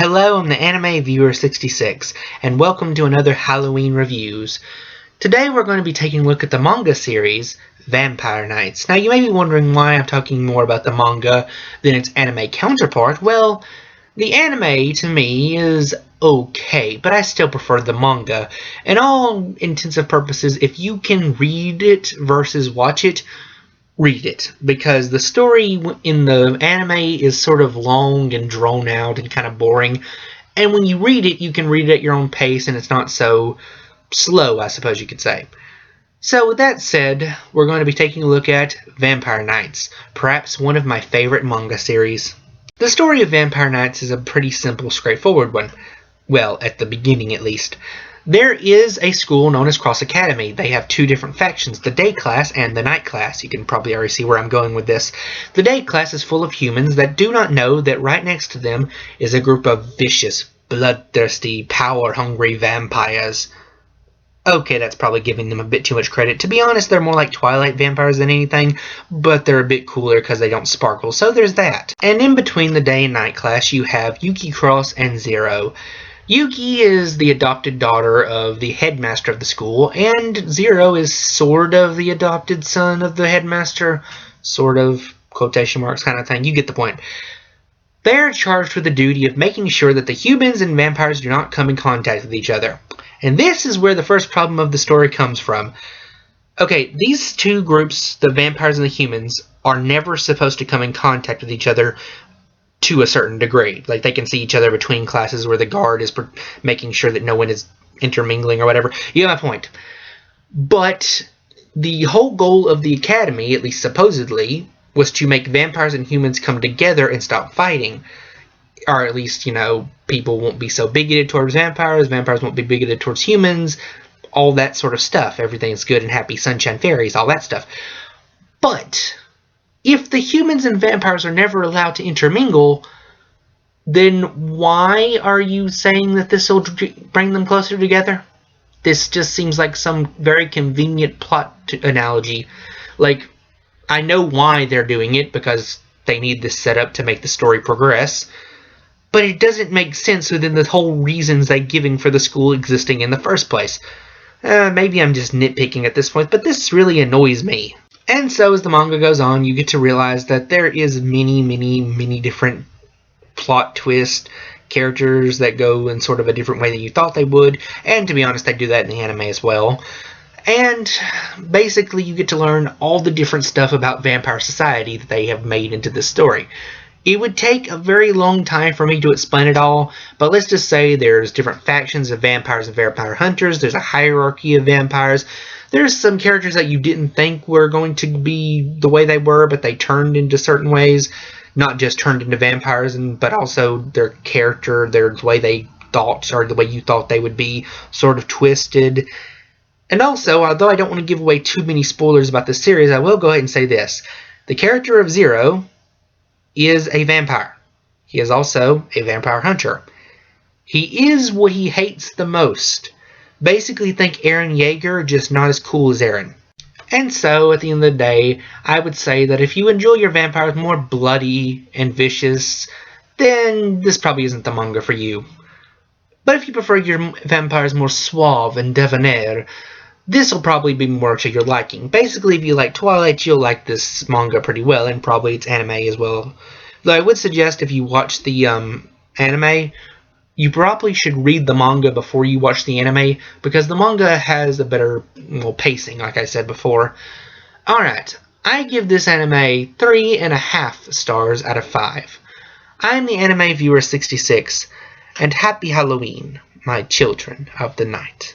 Hello, I'm the Anime Viewer 66, and welcome to another Halloween Reviews. Today we're going to be taking a look at the manga series, Vampire Knights. Now you may be wondering why I'm talking more about the manga than its anime counterpart. Well, the anime to me is okay, but I still prefer the manga. In all intents and purposes, if you can read it versus watch it, read it, because the story in the anime is sort of long and drawn out and kind of boring, and when you read it, you can read it at your own pace and it's not so slow, I suppose you could say. So with that said, we're going to be taking a look at Vampire Knights, perhaps one of my favorite manga series. The story of Vampire Knights is a pretty simple, straightforward one. Well, at the beginning at least. There is a school known as Cross Academy. They have two different factions, the day class and the night class. You can probably already see where I'm going with this. The day class is full of humans that do not know that right next to them is a group of vicious, bloodthirsty, power-hungry vampires. Okay, that's probably giving them a bit too much credit. To be honest, they're more like Twilight vampires than anything, but they're a bit cooler because they don't sparkle, so there's that. And in between the day and night class, you have Yuki Cross and Zero. Yuki is the adopted daughter of the headmaster of the school, and Zero is sort of the adopted son of the headmaster. Sort of, quotation marks kind of thing. You get the point. They are charged with the duty of making sure that the humans and vampires do not come in contact with each other. And this is where the first problem of the story comes from. Okay, these two groups, the vampires and the humans, are never supposed to come in contact with each other to a certain degree. Like, they can see each other between classes where the guard is making sure that no one is intermingling or whatever. You have my point. But the whole goal of the academy, at least supposedly, was to make vampires and humans come together and stop fighting. Or at least, people won't be so bigoted towards vampires, vampires won't be bigoted towards humans, all that sort of stuff. Everything's good and happy, sunshine fairies, all that stuff. But if the humans and vampires are never allowed to intermingle, then why are you saying that this will bring them closer together? This just seems like some very convenient plot analogy. Like, I know why they're doing it, because they need this setup to make the story progress, but it doesn't make sense within the whole reasons they're giving for the school existing in the first place. Maybe I'm just nitpicking at this point, but this really annoys me. And so as the manga goes on, you get to realize that there is many different plot twists, characters that go in sort of a different way than you thought they would, and to be honest, they do that in the anime as well. And basically you get to learn all the different stuff about vampire society that they have made into this story. It would take a very long time for me to explain it all, but let's just say there's different factions of vampires and vampire hunters, there's a hierarchy of vampires, there's some characters that you didn't think were going to be the way they were, but they turned into certain ways, not just turned into vampires, but also their character, the way they thought, or the way you thought they would be, sort of twisted. And also, although I don't want to give away too many spoilers about the series, I will go ahead and say this. The character of Zero is a vampire. He is also a vampire hunter. He is what he hates the most. Basically think Eren Yeager, just not as cool as Eren. And so, at the end of the day, I would say that if you enjoy your vampires more bloody and vicious, then this probably isn't the manga for you. But if you prefer your vampires more suave and debonair, this will probably be more to your liking. Basically, if you like Twilight, you'll like this manga pretty well, and probably its anime as well. Though I would suggest if you watch the anime, you probably should read the manga before you watch the anime, because the manga has a better pacing, like I said before. Alright, I give this anime 3.5 stars out of 5. I'm the Anime Viewer 66, and happy Halloween, my children of the night.